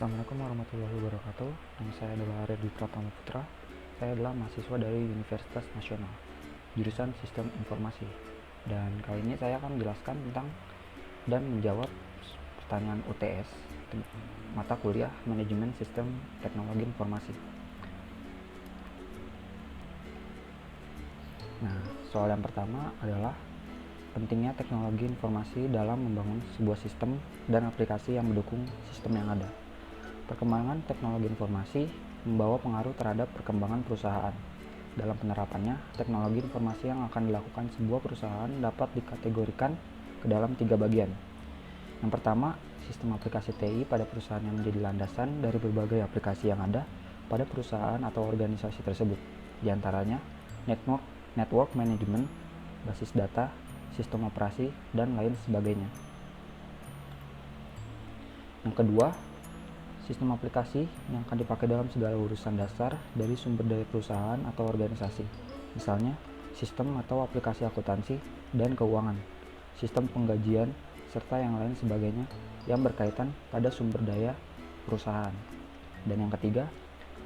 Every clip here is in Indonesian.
Assalamualaikum warahmatullahi wabarakatuh. Nama saya adalah Reddy Pratama Putra. Saya adalah mahasiswa dari Universitas Nasional, jurusan Sistem Informasi. Dan kali ini saya akan menjelaskan tentang dan menjawab pertanyaan UTS mata kuliah Manajemen Sistem Teknologi Informasi. Nah, soal yang pertama adalah pentingnya teknologi informasi dalam membangun sebuah sistem dan aplikasi yang mendukung sistem yang ada. Perkembangan teknologi informasi membawa pengaruh terhadap perkembangan perusahaan. Dalam penerapannya, teknologi informasi yang akan dilakukan sebuah perusahaan dapat dikategorikan ke dalam 3 bagian. Yang pertama, sistem aplikasi TI pada perusahaan yang menjadi landasan dari berbagai aplikasi yang ada pada perusahaan atau organisasi tersebut. Di antaranya, network management, basis data, sistem operasi, dan lain sebagainya. Yang kedua, sistem aplikasi yang akan dipakai dalam segala urusan dasar dari sumber daya perusahaan atau organisasi. Misalnya, sistem atau aplikasi akuntansi dan keuangan, sistem penggajian, serta yang lain sebagainya yang berkaitan pada sumber daya perusahaan. Dan yang ketiga,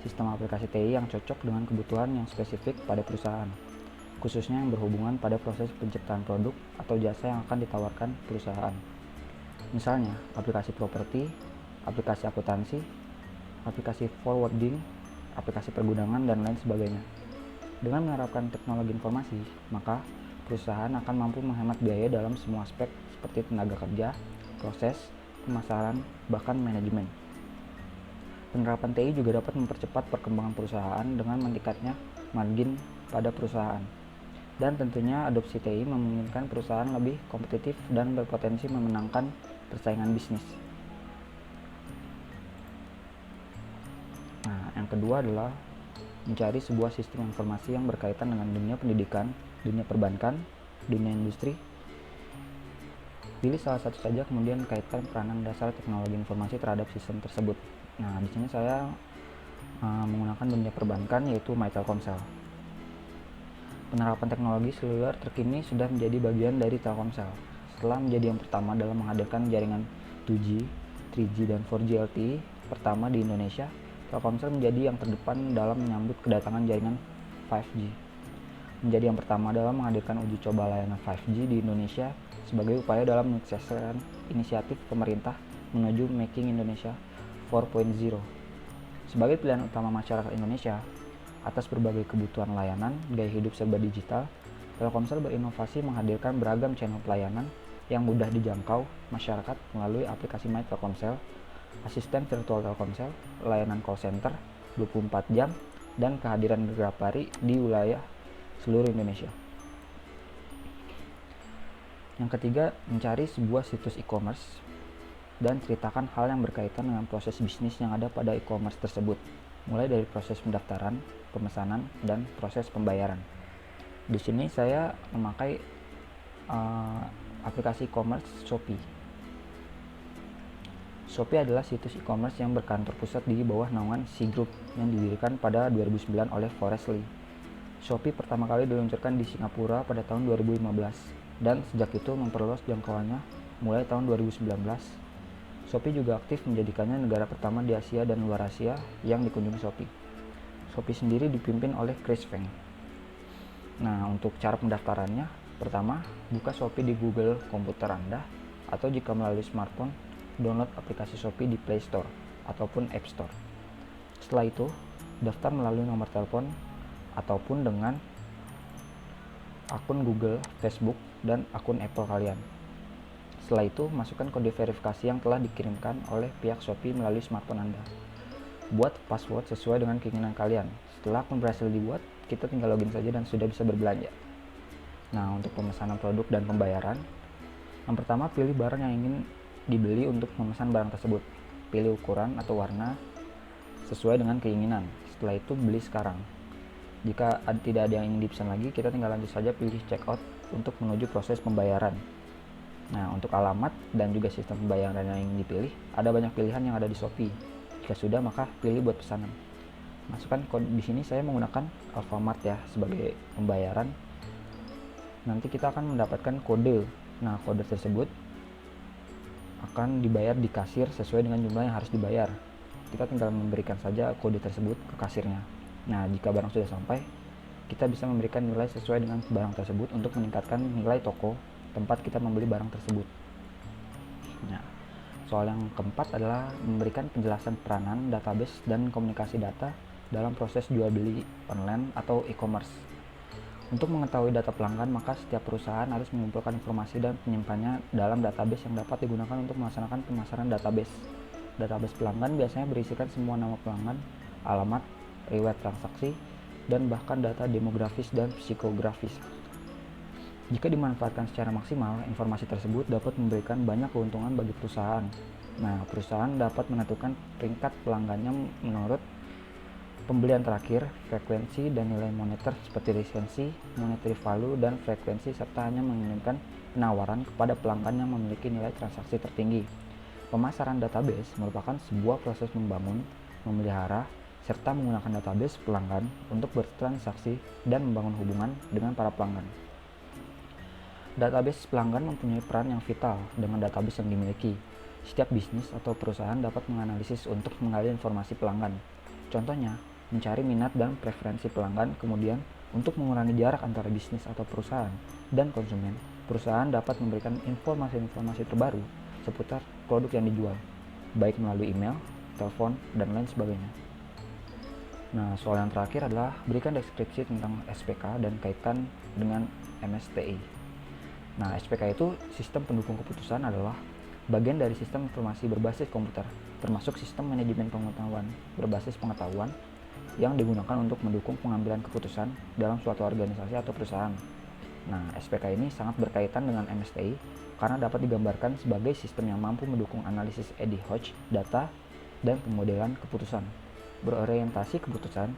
sistem aplikasi TI yang cocok dengan kebutuhan yang spesifik pada perusahaan, khususnya yang berhubungan pada proses penciptaan produk atau jasa yang akan ditawarkan perusahaan. Misalnya, aplikasi properti, aplikasi akuntansi, aplikasi forwarding, aplikasi pergudangan, dan lain sebagainya. Dengan menerapkan teknologi informasi, maka perusahaan akan mampu menghemat biaya dalam semua aspek seperti tenaga kerja, proses, pemasaran, bahkan manajemen. Penerapan TI juga dapat mempercepat perkembangan perusahaan dengan meningkatnya margin pada perusahaan. Dan tentunya adopsi TI memungkinkan perusahaan lebih kompetitif dan berpotensi memenangkan persaingan bisnis. Nah, yang kedua adalah mencari sebuah sistem informasi yang berkaitan dengan dunia pendidikan, dunia perbankan, dunia industri. Pilih salah satu saja kemudian kaitkan peranan dasar teknologi informasi terhadap sistem tersebut. Nah, di sini saya menggunakan dunia perbankan, yaitu MyTelkomsel. Penerapan teknologi seluler terkini sudah menjadi bagian dari Telkomsel. Setelah menjadi yang pertama dalam menghadirkan jaringan 2G, 3G, dan 4G LTE pertama di Indonesia, Telkomsel menjadi yang terdepan dalam menyambut kedatangan jaringan 5G. Menjadi yang pertama dalam menghadirkan uji coba layanan 5G di Indonesia sebagai upaya dalam menyukseskan inisiatif pemerintah menuju Making Indonesia 4.0. Sebagai pilihan utama masyarakat Indonesia atas berbagai kebutuhan layanan gaya hidup serba digital, Telkomsel berinovasi menghadirkan beragam channel pelayanan yang mudah dijangkau masyarakat melalui aplikasi My Telkomsel, asisten virtual Telkomsel, layanan call center 24 jam, dan kehadiran Grabari di wilayah seluruh Indonesia. Yang ketiga, mencari sebuah situs e-commerce dan ceritakan hal yang berkaitan dengan proses bisnis yang ada pada e-commerce tersebut, mulai dari proses pendaftaran, pemesanan, dan proses pembayaran. Di sini saya memakai aplikasi e-commerce Shopee. Shopee adalah situs e-commerce yang berkantor pusat di bawah naungan Sea Group yang didirikan pada 2009 oleh Forrest Li. Shopee pertama kali diluncurkan di Singapura pada tahun 2015 dan sejak itu memperluas jangkauannya mulai tahun 2019. Shopee juga aktif menjadikannya negara pertama di Asia dan luar Asia yang dikunjungi Shopee. Shopee sendiri dipimpin oleh Chris Feng. Nah, untuk cara pendaftarannya, pertama, buka Shopee di Google komputer Anda, atau jika melalui smartphone, download aplikasi Shopee di Play Store ataupun App Store. Setelah itu, daftar melalui nomor telepon ataupun dengan akun Google, Facebook, dan akun Apple kalian. Setelah itu, masukkan kode verifikasi yang telah dikirimkan oleh pihak Shopee melalui smartphone Anda. Buat password sesuai dengan keinginan kalian. Setelah akun berhasil dibuat, kita tinggal login saja dan sudah bisa berbelanja. Nah, untuk pemesanan produk dan pembayaran, yang pertama pilih barang yang ingin dibeli untuk memesan barang tersebut. Pilih ukuran atau warna sesuai dengan keinginan. Setelah itu beli sekarang. Jika tidak ada yang ingin dipesan lagi, kita tinggal lanjut saja pilih checkout untuk menuju proses pembayaran. Nah, untuk alamat dan juga sistem pembayaran yang ingin dipilih, ada banyak pilihan yang ada di Shopee. Jika sudah, maka pilih buat pesanan. Masukkan kode. Di sini saya menggunakan Alfamart ya sebagai pembayaran. Nanti kita akan mendapatkan kode. Nah, kode tersebut akan dibayar di kasir sesuai dengan jumlah yang harus dibayar. kita tinggal memberikan saja kode tersebut ke kasirnya. Nah, jika barang sudah sampai, kita bisa memberikan nilai sesuai dengan barang tersebut untuk meningkatkan nilai toko tempat kita membeli barang tersebut. Nah, soal yang keempat adalah memberikan penjelasan peranan database dan komunikasi data dalam proses jual beli online atau e-commerce. Untuk mengetahui data pelanggan, maka setiap perusahaan harus mengumpulkan informasi dan menyimpannya dalam database yang dapat digunakan untuk melaksanakan pemasaran database. Database pelanggan biasanya berisikan semua nama pelanggan, alamat, riwayat transaksi, dan bahkan data demografis dan psikografis. Jika dimanfaatkan secara maksimal, informasi tersebut dapat memberikan banyak keuntungan bagi perusahaan. Nah, perusahaan dapat menentukan peringkat pelanggannya menurut pembelian terakhir, frekuensi, dan nilai moneter seperti lisensi, monetary value, dan frekuensi, serta hanya mengirimkan penawaran kepada pelanggan yang memiliki nilai transaksi tertinggi. Pemasaran database merupakan sebuah proses membangun, memelihara, serta menggunakan database pelanggan untuk bertransaksi dan membangun hubungan dengan para pelanggan. Database pelanggan mempunyai peran yang vital dengan database yang dimiliki. Setiap bisnis atau perusahaan dapat menganalisis untuk menggali informasi pelanggan. Contohnya, mencari minat dan preferensi pelanggan, kemudian untuk mengurangi jarak antara bisnis atau perusahaan dan konsumen, perusahaan dapat memberikan informasi-informasi terbaru seputar produk yang dijual, baik melalui email, telepon, dan lain sebagainya. Nah, soal yang terakhir adalah berikan deskripsi tentang SPK dan kaitkan dengan MSTI. Nah, SPK itu sistem pendukung keputusan adalah bagian dari sistem informasi berbasis komputer, termasuk sistem manajemen pengetahuan berbasis pengetahuan yang digunakan untuk mendukung pengambilan keputusan dalam suatu organisasi atau perusahaan. Nah, SPK ini sangat berkaitan dengan MSTI karena dapat digambarkan sebagai sistem yang mampu mendukung analisis Eddie Hodge data dan pemodelan keputusan, berorientasi keputusan,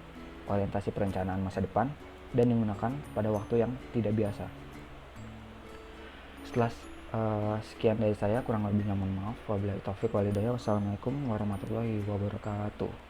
orientasi perencanaan masa depan, dan digunakan pada waktu yang tidak biasa. Setelah sekian dari saya, kurang lebihnya mohon maaf. Wabillahi taufiq wal hidayah. Wassalamualaikum warahmatullahi wabarakatuh.